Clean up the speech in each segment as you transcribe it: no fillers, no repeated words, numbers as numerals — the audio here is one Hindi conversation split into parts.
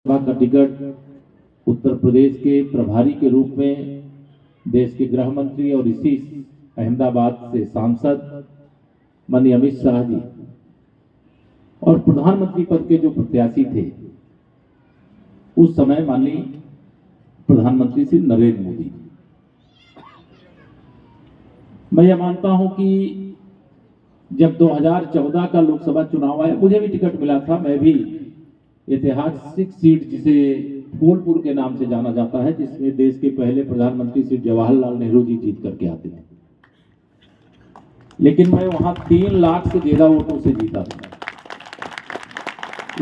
का टिकट उत्तर प्रदेश के प्रभारी के रूप में देश के गृह मंत्री और इसी अहमदाबाद से सांसद माननीय अमित शाह जी और प्रधानमंत्री पद के जो प्रत्याशी थे उस समय माननीय प्रधानमंत्री श्री नरेंद्र मोदी। मैं यह मानता हूं कि जब 2014 का लोकसभा चुनाव आया मुझे भी टिकट मिला था। मैं भी ऐतिहासिक सीट जिसे फूलपुर के नाम से जाना जाता है, जिसमें देश के पहले प्रधानमंत्री श्री जवाहरलाल नेहरू जी जीत करके आते थे, लेकिन मैं वहां 3 लाख से ज्यादा वोटों से जीता था।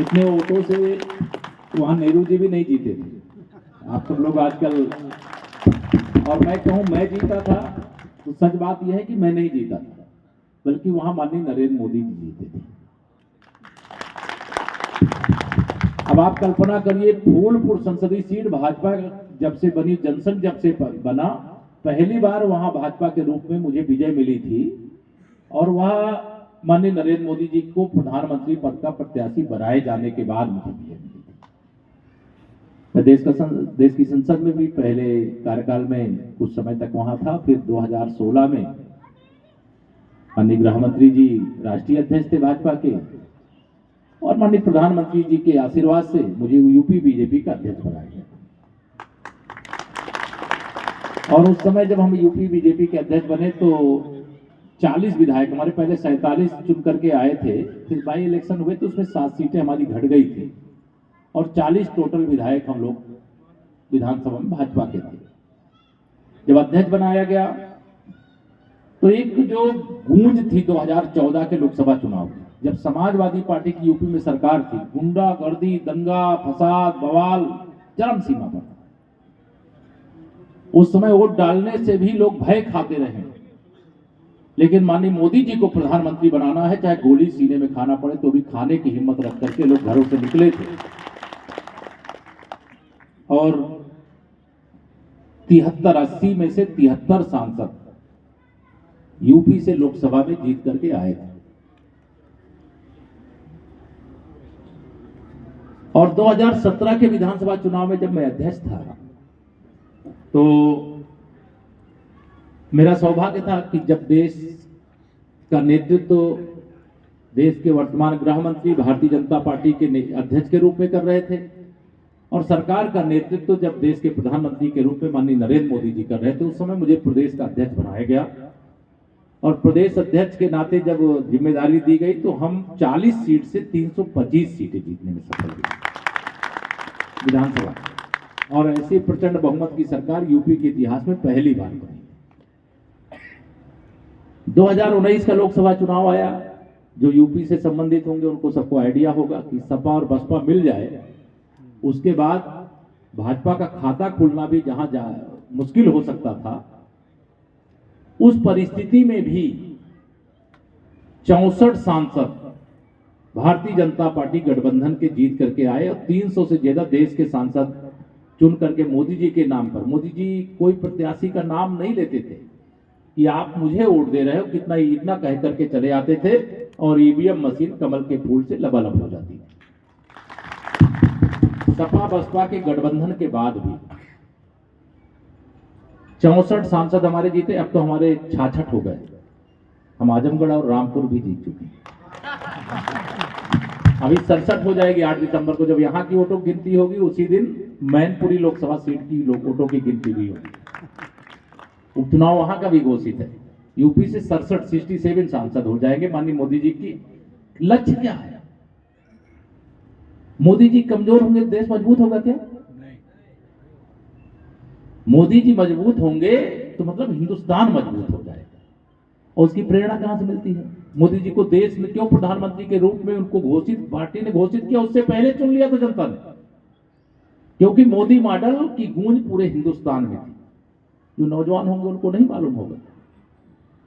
इतने वोटों से वहां नेहरू जी भी नहीं जीते थे। आप सब लोग आजकल, और मैं कहूं मैं जीता था तो सच बात यह है कि मैं नहीं जीता था, बल्कि वहां माननीय नरेंद्र मोदी जी जीते थे। अब आप कल्पना करिए, फूलपुर संसदीय सीट भाजपा जब से बनी, जनसंघ जब से बना, पहली बार वहां भाजपा के रूप में मुझे विजय मिली थी और वह माननीय नरेंद्र मोदी जी को प्रधानमंत्री पद का प्रत्याशी बनाए जाने के बाद मुझे विजय मिली थी। मैं देश की संसद में भी पहले कार्यकाल में कुछ समय तक वहां था। फिर 2016 में माननीय गृह मंत्री जी राष्ट्रीय अध्यक्ष थे भाजपा के, और माननीय प्रधानमंत्री जी के आशीर्वाद से मुझे यूपी बीजेपी का अध्यक्ष बनाया गया। और उस समय जब हम यूपी बीजेपी के अध्यक्ष बने तो 40 विधायक, हमारे पहले 47 चुन करके आए थे, फिर बाई इलेक्शन हुए तो उसमें 7 सीटें हमारी घट गई थी और 40 टोटल विधायक हम लोग विधानसभा में भाजपा के थे। जब अध्यक्ष बनाया गया तो एक जो गूंज थी 2014 के लोकसभा चुनाव में, जब समाजवादी पार्टी की यूपी में सरकार थी, गुंडागर्दी, दंगा फसाद, बवाल चरम सीमा पर। उस समय वोट डालने से भी लोग भय खाते रहे, लेकिन माननीय मोदी जी को प्रधानमंत्री बनाना है, चाहे गोली सीने में खाना पड़े तो भी खाने की हिम्मत रख करके लोग घरों से निकले थे। और 73-80 में से 73 सांसद यूपी से लोकसभा में जीत करके आए थे। और 2017 के विधानसभा चुनाव में जब मैं अध्यक्ष था तो मेरा सौभाग्य था कि जब देश का नेतृत्व देश के वर्तमान गृह मंत्री भारतीय जनता पार्टी के अध्यक्ष के रूप में कर रहे थे और सरकार का नेतृत्व जब देश के प्रधानमंत्री के रूप में माननीय नरेंद्र मोदी जी कर रहे थे, उस समय मुझे प्रदेश का अध्यक्ष बनाया गया। और प्रदेश अध्यक्ष के नाते जब जिम्मेदारी दी गई तो हम 40 सीट से 325 सीटें जीतने में सफल हुए विधानसभा, और ऐसी प्रचंड बहुमत की सरकार यूपी के इतिहास में पहली बार बनी। 2019 का लोकसभा चुनाव आया, जो यूपी से संबंधित होंगे उनको सबको आइडिया होगा कि सपा और बसपा मिल जाए, उसके बाद भाजपा का खाता खुलना भी जहां मुश्किल हो सकता था, उस परिस्थिति में भी 64 सांसद भारतीय जनता पार्टी गठबंधन के जीत करके आए और 300 से ज्यादा देश के सांसद चुन करके मोदी जी के नाम पर, मोदी जी कोई प्रत्याशी का नाम नहीं लेते थे कि आप मुझे वोट दे रहे हो, कितना इतना कह करके चले आते थे और ईवीएम मशीन कमल के फूल से लबालब हो जाती थी। सपा बसपा के गठबंधन के बाद भी 64 सांसद हमारे जीते। अब तो हमारे 66 हो गए, हम आजमगढ़ और रामपुर भी जीत चुके हैं। अभी 67 हो जाएगी 8 दिसंबर को, जब यहाँ की वोटों की गिनती होगी उसी दिन मैनपुरी लोकसभा सीट की वोटों की गिनती भी होगी। उपचुनाव वहां का भी घोषित है। यूपी से 67 सांसद हो जाएंगे। माननीय मोदी जी की लक्ष्य क्या है? मोदी जी कमजोर होंगे देश मजबूत होगा क्या? मोदी जी मजबूत होंगे तो मतलब हिंदुस्तान मजबूत हो जाएगा। और उसकी प्रेरणा कहां से मिलती है? मोदी जी को देश में क्यों प्रधानमंत्री के रूप में उनको घोषित, पार्टी ने घोषित किया, उससे पहले चुन लिया था जनता ने, क्योंकि मोदी मॉडल की गूंज पूरे हिंदुस्तान में थी। जो नौजवान होंगे उनको नहीं मालूम होगा,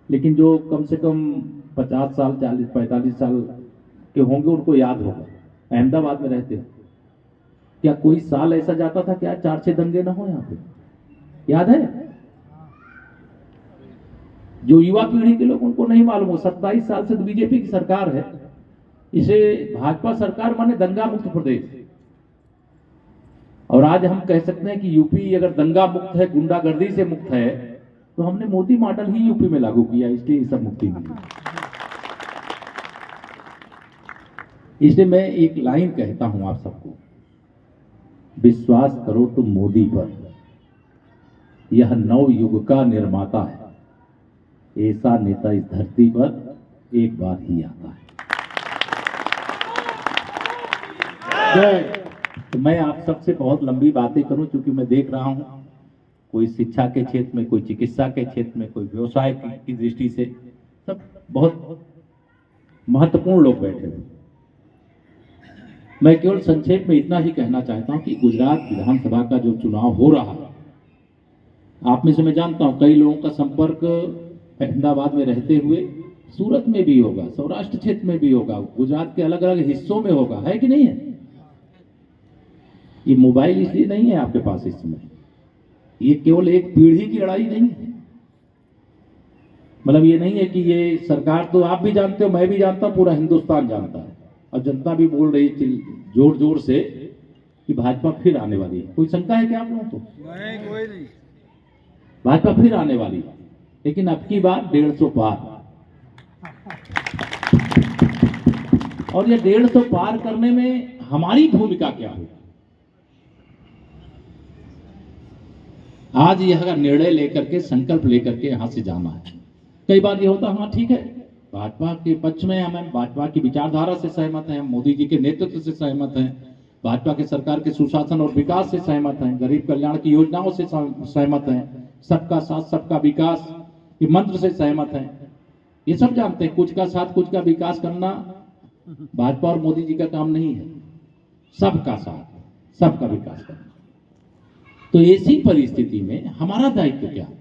लेकिन जो कम से कम 50 साल 40-45 साल के होंगे उनको याद होगा। अहमदाबाद में रहते हो, क्या कोई साल ऐसा जाता था क्या 4-6 दंगे ना हो? यहाँ पे याद है? जो युवा पीढ़ी के लोग उनको नहीं मालूम हो। 27 साल से तो बीजेपी की सरकार है, इसे भाजपा सरकार माने दंगा मुक्त प्रदेश। और आज हम कह सकते हैं कि यूपी अगर दंगा मुक्त है, गुंडागर्दी से मुक्त है, तो हमने मोदी मॉडल ही यूपी में लागू किया, इसलिए ये सब मुक्ति मिली। इसलिए मैं एक लाइन कहता हूं आप सबको, विश्वास करो तुम मोदी पर, यह नव युग का निर्माता है, ऐसा नेता इस धरती पर एक बार ही आता है। तो मैं आप सबसे बहुत लंबी बातें करूं, क्योंकि मैं देख रहा हूं कोई शिक्षा के क्षेत्र में, कोई चिकित्सा के क्षेत्र में, कोई व्यवसाय की दृष्टि से, सब बहुत महत्वपूर्ण लोग बैठे हुए। मैं केवल संक्षेप में इतना ही कहना चाहता हूं कि गुजरात विधानसभा का जो चुनाव हो रहा है, आप में से मैं जानता हूं कई लोगों का संपर्क अहमदाबाद में रहते हुए सूरत में भी होगा, सौराष्ट्र क्षेत्र में भी होगा, गुजरात के अलग अलग हिस्सों में होगा, है कि नहीं है? ये मोबाइल इसलिए नहीं है आपके पास इस समय, ये केवल एक पीढ़ी की लड़ाई नहीं है। मतलब ये नहीं है कि ये सरकार, तो आप भी जानते हो, मैं भी जानता हूं, पूरा हिंदुस्तान जानता है, और जनता भी बोल रही थी जोर जोर से कि भाजपा फिर आने वाली है। कोई शंका है क्या आप लोगों को? नहीं, कोई नहीं। भाजपा फिर आने वाली है, लेकिन अब की बार 150 पार, और ये 150 पार करने में हमारी भूमिका क्या होगी? आज यह निर्णय लेकर के, संकल्प लेकर के यहां से जाना है। कई बार ये होता, हाँ ठीक है, भाजपा के पक्ष में हम भाजपा की विचारधारा से सहमत हैं, मोदी जी के नेतृत्व से सहमत हैं, भाजपा के सरकार के सुशासन और विकास से सहमत हैं, गरीब कल्याण की योजनाओं से सहमत हैं, सबका साथ सबका विकास के मंत्र से सहमत हैं। ये सब जानते हैं, कुछ का साथ कुछ का विकास करना भाजपा और मोदी जी का काम नहीं है, सबका साथ सबका विकास करना। तो ऐसी परिस्थिति में हमारा दायित्व क्या है?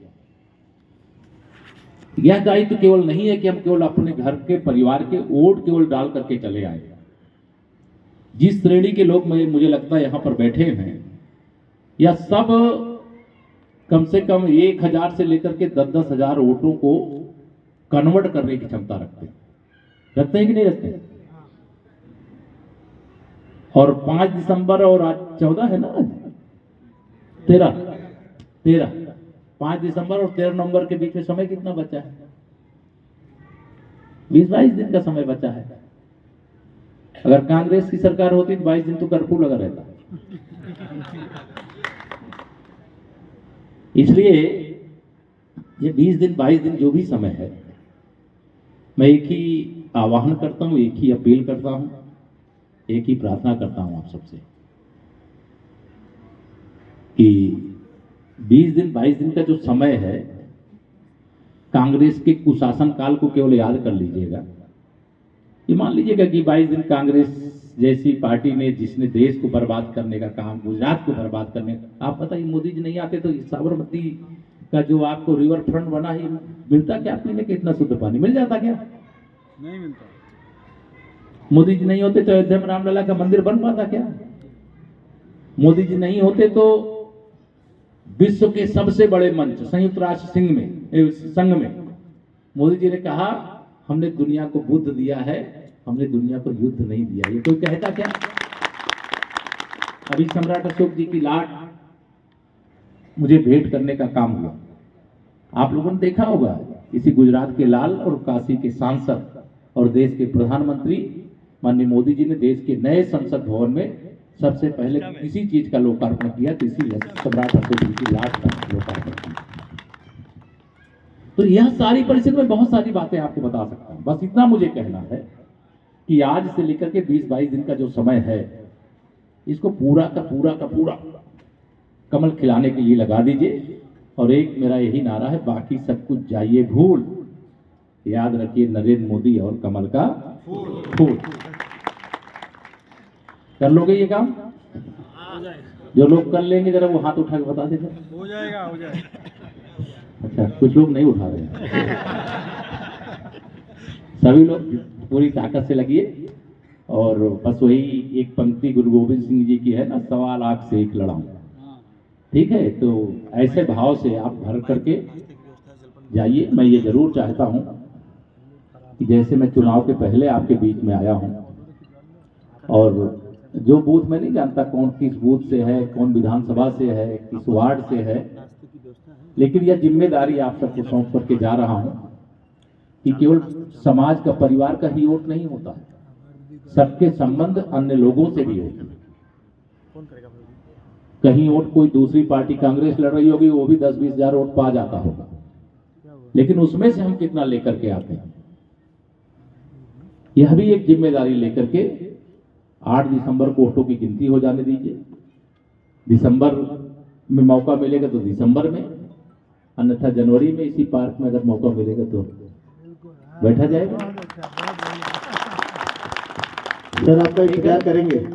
यह दायित्व केवल नहीं है कि हम केवल अपने घर के परिवार के वोट केवल डाल करके चले आए। जिस श्रेणी के लोग मुझे लगता है यहां पर बैठे हैं, या सब कम से कम 1000 से लेकर के 10-10 हजार वोटों को कन्वर्ट करने की क्षमता रखते हैं कि नहीं रखते? और 5 दिसंबर और आज 14 है ना, 13 5 दिसंबर और 13 नवंबर के बीच में समय कितना बचा है? 20-22 दिन का समय बचा है। अगर कांग्रेस की सरकार होती तो 22 दिन तो कर्फ्यू लगा रहता। इसलिए ये 20 दिन 22 दिन जो भी समय है, मैं एक ही आह्वान करता हूं, एक ही अपील करता हूं, एक ही प्रार्थना करता हूं आप सबसे कि 20 दिन 22 दिन का जो समय है, कांग्रेस के कुशासन काल को केवल याद कर लीजिएगा। ये मान लीजिएगा कि 22 दिन कांग्रेस जैसी पार्टी ने, जिसने देश को बर्बाद करने का काम, गुजरात को बर्बाद करने, आप बताइए मोदी जी नहीं आते तो साबरमती का जो आपको रिवर फ्रंट बना ही मिलता क्या पीने के? इतना शुद्ध पानी मिल जाता क्या? नहीं मिलता। मोदी जी नहीं होते तो अयोध्या में रामलला का मंदिर बन पाता क्या? मोदी जी नहीं होते तो विश्व के सबसे बड़े मंच संयुक्त राष्ट्र संघ में मोदी जी ने कहा, हमने दुनिया को बुद्ध दिया है, हमने दुनिया को युद्ध नहीं दिया। ये कोई कहता क्या? अभी सम्राट अशोक जी की लाट मुझे भेंट करने का काम हुआ, आप लोगों ने देखा होगा। इसी गुजरात के लाल और काशी के सांसद और देश के प्रधानमंत्री माननीय मोदी जी ने देश के नए संसद भवन में सबसे पहले किसी चीज का लोकार्पण किया, तो इसी सम्राट अशोक जी की लाट का लोकार्पण किया। तो यह सारी परिस्थिति में बहुत सारी बातें आपको बता सकता हूं। बस इतना मुझे कहना है कि आज से लेकर के 20-22 दिन का जो समय है, इसको पूरा का पूरा कमल खिलाने के लिए लगा दीजिए। और एक मेरा यही नारा है, बाकी सब कुछ जाइए भूल, याद रखिए नरेंद्र मोदी और कमल का फूल। कर लोगे ये काम? जो लोग कर लेंगे जरा वो हाथ उठा के बता देगा। हो जाएगा, हो जाएगा। अच्छा, कुछ लोग नहीं उठा रहे हैं। सभी लोग पूरी ताकत से लगिए। और बस वही एक पंक्ति गुरु गोविंद सिंह जी की है ना, 1.25 लाख से एक लड़ाऊं। ठीक है, तो ऐसे भाव से आप भर करके जाइए। मैं ये जरूर चाहता हूं कि जैसे मैं चुनाव के पहले आपके बीच में आया हूं और जो बूथ में नहीं जानता कौन किस बूथ से है, कौन विधानसभा से है, किस वार्ड से है, लेकिन यह जिम्मेदारी आप सबको सौंप करके जा रहा हूं कि केवल समाज का, परिवार का ही वोट नहीं होता है, सबके संबंध अन्य लोगों से भी होते हैं। कहीं वोट कोई दूसरी पार्टी कांग्रेस लड़ रही होगी, वो भी 10-20 हजार वोट पा जाता होगा, लेकिन उसमें से हम कितना लेकर के आते हैं, यह भी एक जिम्मेदारी लेकर के 8 दिसंबर को वोटों की गिनती हो जाने दीजिए। दिसंबर में मौका मिलेगा तो दिसंबर में, अन्यथा जनवरी में इसी पार्क में अगर मौका मिलेगा तो बैठा जाएगा। सर आपका इंतजार करेंगे।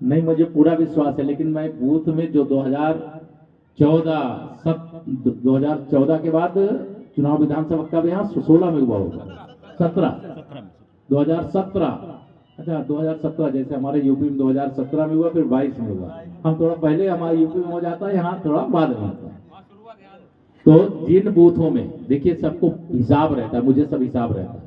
नहीं, मुझे पूरा विश्वास है, लेकिन मैं बूथ में जो 2014 के बाद चुनाव विधानसभा का भी यहाँ 16 में हुआ होगा, 2017, अच्छा 2017, जैसे हमारे यूपी में 2017 में हुआ, फिर 22 में हुआ, हम थोड़ा पहले हमारे यूपी में हो जाता है, यहाँ थोड़ा बाद में होता है। तो जिन बूथों में देखिए सबको हिसाब रहता है, मुझे सब हिसाब रहता है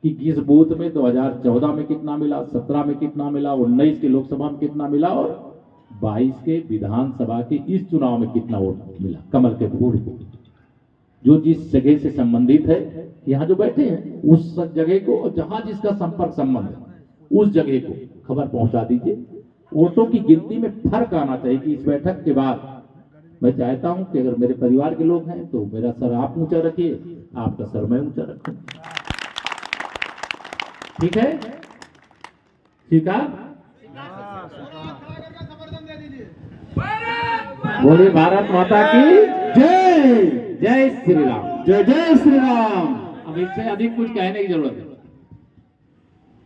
कि किस बूथ में 2014 में कितना मिला, 17 में कितना मिला, 19 के लोकसभा में कितना मिला और 22 के विधानसभा के इस चुनाव में कितना वोट मिला कमल के फूल को। जो जिस जगह से संबंधित है, यहाँ जो बैठे हैं उस जगह को, जहां जिसका संपर्क संबंध है उस जगह को खबर पहुंचा दीजिए। वोटों की गिनती में फर्क आना चाहिए कि इस बैठक के बाद मैं चाहता हूं कि अगर मेरे परिवार के लोग हैं तो मेरा सर आप ऊंचा रखिए, आपका सर मैं ऊंचा रखूं। ठीक है, ठीक है। बोलिए भारत माता की जय। जय श्री राम। जय जय श्री राम। अब इससे अधिक कुछ कहने की जरूरत है।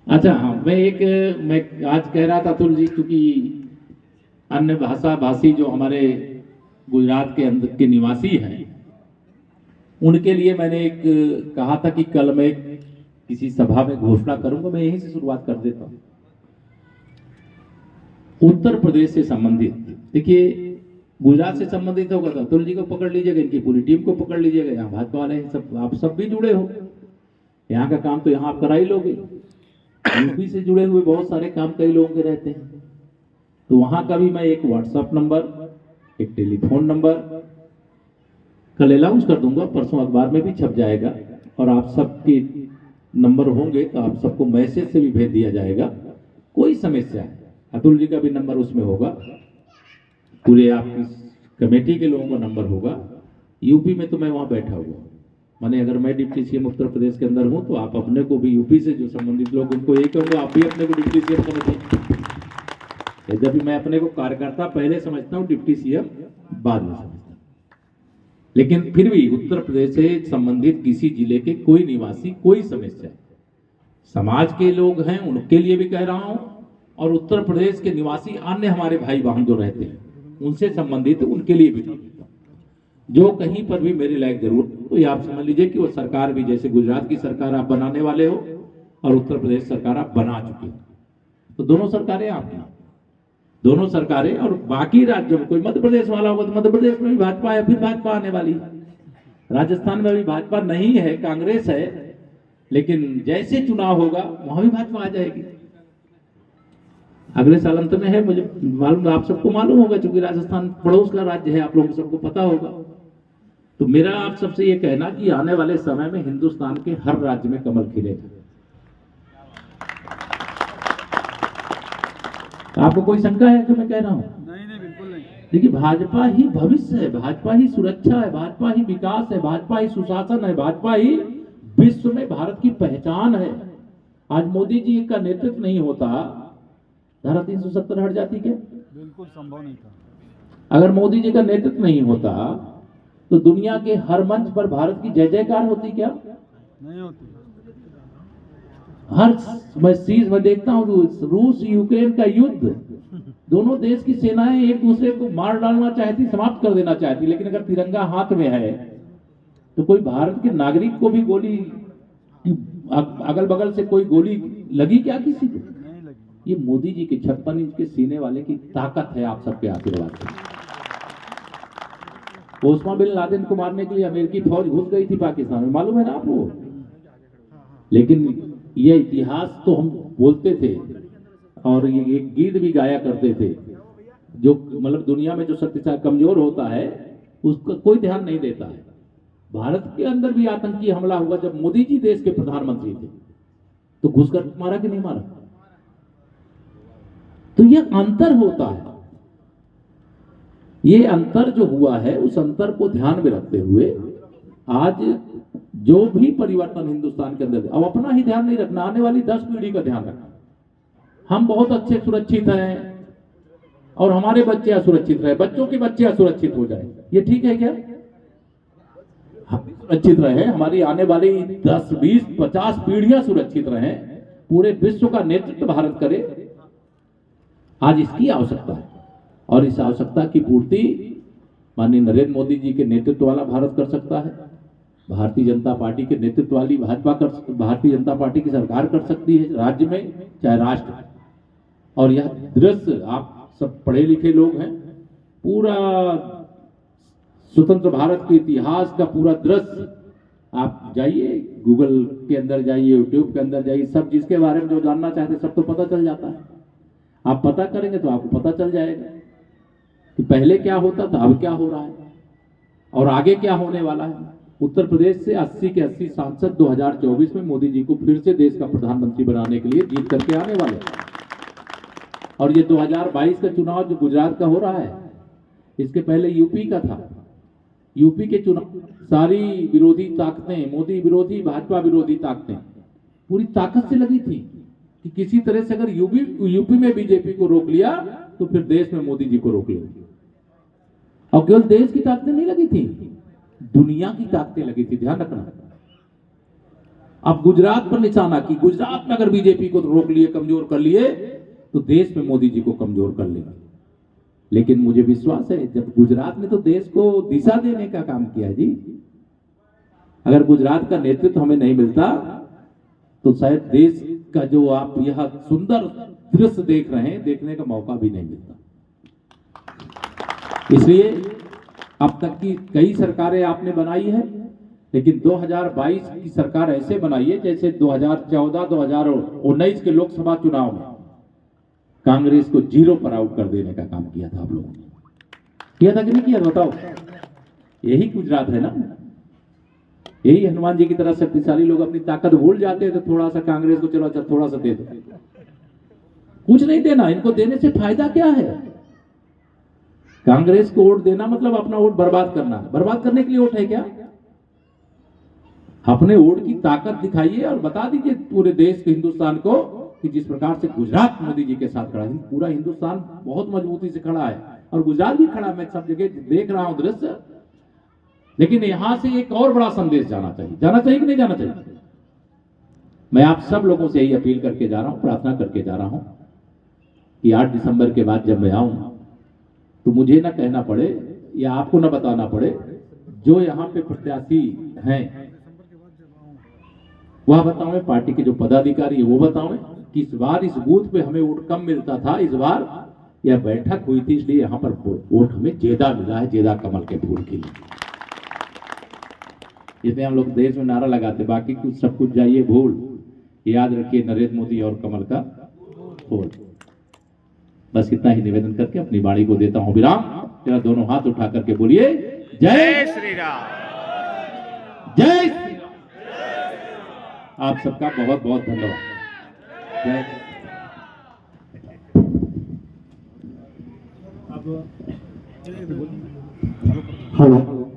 अच्छा हाँ, मैं आज कह रहा था अतुल जी, क्योंकि अन्य भाषा भाषी जो हमारे गुजरात के अंदर के निवासी हैं, उनके लिए मैंने एक कहा था कि कल मैं किसी सभा में घोषणा करूंगा। मैं यहीं से शुरुआत कर देता हूं। उत्तर प्रदेश से संबंधित, देखिए गुजरात से संबंधित होगा तो अतुल जी को पकड़ लीजिएगा, इनकी पूरी टीम को पकड़ लीजिएगा, यहाँ भाजपा वाले सब, आप सब भी जुड़े हो, यहाँ का काम तो यहाँ आप करा ही लोगे। यूपी से जुड़े हुए बहुत सारे काम कई लोगों के रहते हैं, तो वहां का भी मैं एक व्हाट्सएप नंबर, एक टेलीफोन नंबर कल अनाउंस कर दूंगा, परसों अखबार में भी छप जाएगा, और आप सबके नंबर होंगे तो आप सबको मैसेज से भी भेज दिया जाएगा। कोई समस्या है, अतुल जी का भी नंबर उसमें होगा, पूरे आपकी कमेटी के लोगों का नंबर होगा। यूपी में तो मैं वहां बैठा हुआ, माने अगर मैं डिप्टी सीएम उत्तर प्रदेश के अंदर हूं तो आप अपने को भी यूपी से जो संबंधित लोग, उनको एक कहूंगा आप भी अपने को डिप्टी सीएम समझिए। यद्यपि मैं अपने को कार्यकर्ता पहले समझता हूं, डिप्टी सीएम बाद में समझता हूं, लेकिन फिर भी उत्तर प्रदेश से संबंधित किसी जिले के कोई निवासी, कोई समस्या, समाज के लोग हैं उनके लिए भी कह रहा हूं, और उत्तर प्रदेश के निवासी अन्य हमारे भाई बहन जो रहते हैं उनसे संबंधित उनके लिए भी, जो कहीं पर भी मेरे लायक जरूरत, तो ये आप समझ लीजिए कि वो सरकार भी, जैसे गुजरात की सरकार आप बनाने वाले हो और उत्तर प्रदेश सरकार आप बना चुके हो, तो दोनों सरकारें आपकी, दोनों सरकारें। और बाकी राज्यों में कोई मध्य प्रदेश वाला होगा तो मध्य प्रदेश में भी भाजपा है, फिर भाजपा आने वाली, राजस्थान में भी भाजपा नहीं है, कांग्रेस है, लेकिन जैसे चुनाव होगा वहां भी भाजपा आ जाएगी। अगले साल अंत में है, मुझे मालूम, आप सबको मालूम होगा, क्योंकि राजस्थान पड़ोस का राज्य है, आप लोगों को सबको पता होगा। तो मेरा आप सबसे ये कहना कि आने वाले समय में हिंदुस्तान के हर राज्य में कमल खिलेगा। आपको कोई शंका है जो मैं कह रहा हूं? नहीं, बिल्कुल नहीं। देखिए भाजपा ही भविष्य है, भाजपा ही सुरक्षा है, भाजपा ही विकास है, भाजपा ही सुशासन है, भाजपा ही विश्व में भारत की पहचान है। आज मोदी जी का नेतृत्व नहीं होता, धारा 370 हट जाती क्या? बिल्कुल संभव नहीं था। अगर मोदी जी का नेतृत्व नहीं होता तो दुनिया के हर मंच पर भारत की जय जयकार होती क्या? नहीं होती। हर मैं चीज में देखता हूँ, रूस यूक्रेन का युद्ध, दोनों देश की सेनाएं एक दूसरे को मार डालना चाहती, समाप्त कर देना चाहती, लेकिन अगर तिरंगा हाथ में है तो कोई भारत के नागरिक को भी गोली, अगल बगल से कोई गोली लगी क्या किसी को? नहीं लगी। ये मोदी जी के 56 इंच के सीने वाले की ताकत है, आप सबके आशीर्वाद से। ओसामा बिन लादेन को मारने के लिए अमेरिकी फौज घुस गई थी पाकिस्तान में, मालूम है ना आपको? लेकिन ये इतिहास तो हम बोलते थे, और ये एक गीत भी गाया करते थे, जो मतलब दुनिया में जो शक्तिशाली कमजोर होता है उसका कोई ध्यान नहीं देता है। भारत के अंदर भी आतंकी हमला हुआ जब मोदी जी देश के प्रधानमंत्री थे, तो घुस कर मारा कि नहीं मारा? तो ये अंतर होता है। ये अंतर जो हुआ है उस अंतर को ध्यान में रखते हुए आज जो भी परिवर्तन हिंदुस्तान के अंदर, अब अपना ही ध्यान नहीं रखना, आने वाली 10 पीढ़ी का ध्यान रखना। हम बहुत अच्छे सुरक्षित हैं और हमारे बच्चे असुरक्षित रहे, बच्चों के बच्चे असुरक्षित हो जाए, ये ठीक है क्या? हम भी सुरक्षित रहे, हमारी आने वाली 10, 20, 50 पीढ़ियां सुरक्षित रहे, पूरे विश्व का नेतृत्व भारत करे, आज इसकी आवश्यकता है। और इस आवश्यकता की पूर्ति माननीय नरेंद्र मोदी जी के नेतृत्व वाला भारत कर सकता है, भारतीय जनता पार्टी के नेतृत्व वाली भारतीय जनता पार्टी की सरकार कर सकती है, राज्य में चाहे राष्ट्र में। और यह दृश्य, आप सब पढ़े लिखे लोग हैं, पूरा स्वतंत्र भारत के इतिहास का पूरा दृश्य आप जाइए, गूगल के अंदर जाइए, यूट्यूब के अंदर जाइए, सब जिसके बारे में जो जानना चाहते सब तो पता चल जाता है। आप पता करेंगे तो आपको पता चल जाएगा कि पहले क्या होता था, अब क्या हो रहा है और आगे क्या होने वाला है। उत्तर प्रदेश से 80 के 80 सांसद 2024 में मोदी जी को फिर से देश का प्रधानमंत्री बनाने के लिए जीत करके आने वाले हैं। और ये 2022 का चुनाव जो गुजरात का हो रहा है, इसके पहले यूपी का था। यूपी के चुनाव सारी विरोधी ताकतें, मोदी विरोधी, भाजपा विरोधी ताकतें पूरी ताकत से लगी थी कि किसी तरह से अगर यूपी में बीजेपी को रोक लिया तो फिर देश में मोदी जी को रोक लेंगे। और केवल देश की ताकतें नहीं लगी थी, दुनिया की ताकतें लगी थी, ध्यान रखना। अब गुजरात पर निशाना की, गुजरात में अगर बीजेपी को रोक लिए, कमजोर कर लिए, तो देश में मोदी जी को कमजोर कर लेंगे। लेकिन मुझे विश्वास है, जब गुजरात ने तो देश को दिशा देने का काम किया जी, अगर गुजरात का नेतृत्व हमें नहीं मिलता तो शायद देश का जो आप यह सुंदर दृश्य देख रहे हैं, देखने का मौका भी नहीं मिलता। इसलिए अब तक की कई सरकारें आपने बनाई है, लेकिन 2022 की सरकार ऐसे बनाई है जैसे 2014, 2019 के लोकसभा चुनाव में कांग्रेस को 0 पर आउट कर देने का काम किया था। आप लोगों ने किया था कि नहीं किया, बताओ? यही गुजरात है ना, यही हनुमान जी की तरह शक्तिशाली लोग अपनी ताकत भूल जाते हैं तो थोड़ा सा कांग्रेस को, चलो अच्छा थोड़ा सा दे दो, कुछ नहीं देना। इनको देने से फायदा क्या है? कांग्रेस को वोट देना मतलब अपना वोट बर्बाद करना, बर्बाद करने के लिए वोट है क्या? अपने वोट की ताकत दिखाइए और बता दीजिए पूरे देश के, हिंदुस्तान को, कि जिस प्रकार से गुजरात मोदी जी के साथ खड़ा है, पूरा हिंदुस्तान बहुत मजबूती से खड़ा है और गुजरात भी खड़ा। मैं सब जगह देख रहा हूं दृश्य, लेकिन यहां से एक और बड़ा संदेश जाना चाहिए। जाना चाहिए कि नहीं जाना चाहिए? मैं आप सब लोगों से यही अपील करके जा रहा हूं, प्रार्थना करके जा रहा हूं कि 8 दिसंबर के बाद जब मैं आऊं तो मुझे ना कहना पड़े या आपको ना बताना पड़े, जो यहाँ पे प्रत्याशी हैं वह बताओ, पार्टी के जो पदाधिकारी है वो बताओ कि इस बार इस बूथ पे हमें वोट कम मिलता था, इस बार यह बैठक हुई थी इसलिए यहाँ पर वोट हमें ज्यादा मिला है, ज्यादा कमल के फूल के लिए। इसलिए हम लोग देश में नारा लगाते, बाकी कुछ सब कुछ जाइए भूल, याद रखिए नरेंद्र मोदी और कमल का फूल। बस इतना ही निवेदन करके अपनी वाणी को देता हूं विराम। जरा दोनों हाथ उठा करके बोलिए जय श्री राम, जय श्री राम। आप सबका बहुत बहुत धन्यवाद। जय। हेलो।